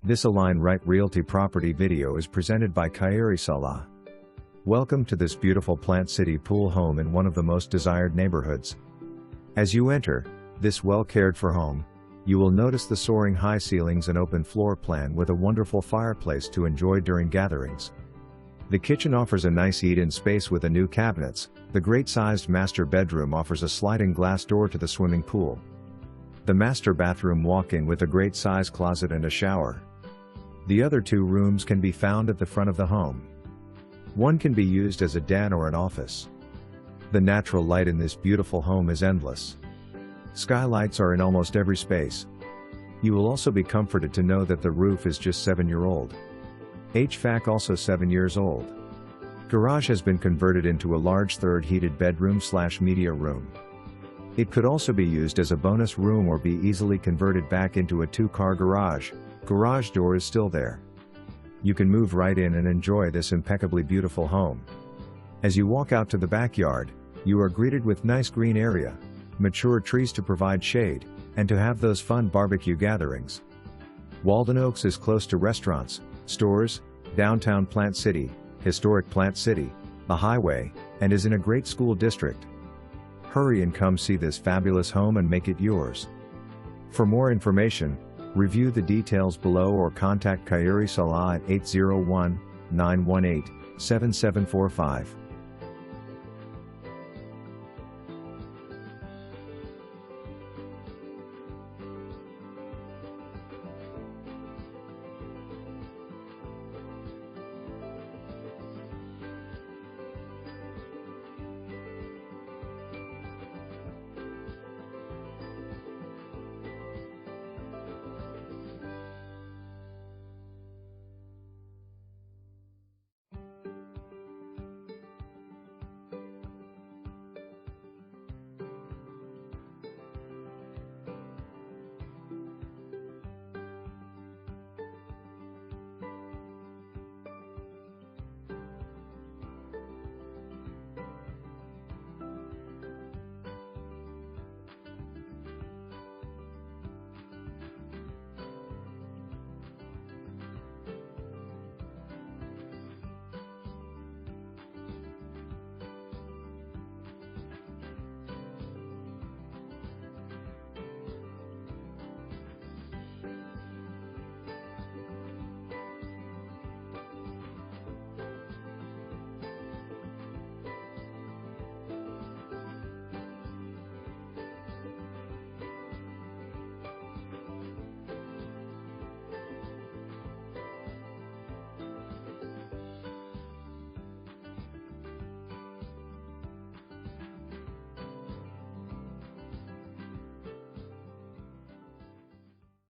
This Align Right Realty property video is presented by Kairi Salah. Welcome to this beautiful Plant City pool home in one of the most desired neighborhoods. As you enter this well-cared-for home, you will notice the soaring high ceilings and open floor plan with a wonderful fireplace to enjoy during gatherings. The kitchen offers a nice eat-in space with a new cabinets. The great-sized master bedroom offers a sliding glass door to the swimming pool. The master bathroom walk-in with a great-size closet and a shower. The other two rooms can be found at the front of the home. One can be used as a den or an office. The natural light in this beautiful home is endless. Skylights are in almost every space. You will also be comforted to know that the roof is just 7-year-old. HVAC also 7 years old. Garage has been converted into a large third heated bedroom/media room. It could also be used as a bonus room or be easily converted back into a 2-car garage. Garage door is still there. You can move right in and enjoy this impeccably beautiful home. As you walk out to the backyard, you are greeted with nice green area, mature trees to provide shade, and to have those fun barbecue gatherings. Walden Oaks is close to restaurants, stores, downtown Plant City, historic Plant City, the highway, and is in a great school district. Hurry and come see this fabulous home and make it yours. For more information, review the details below or contact Kairi Salah at 801-918-7745.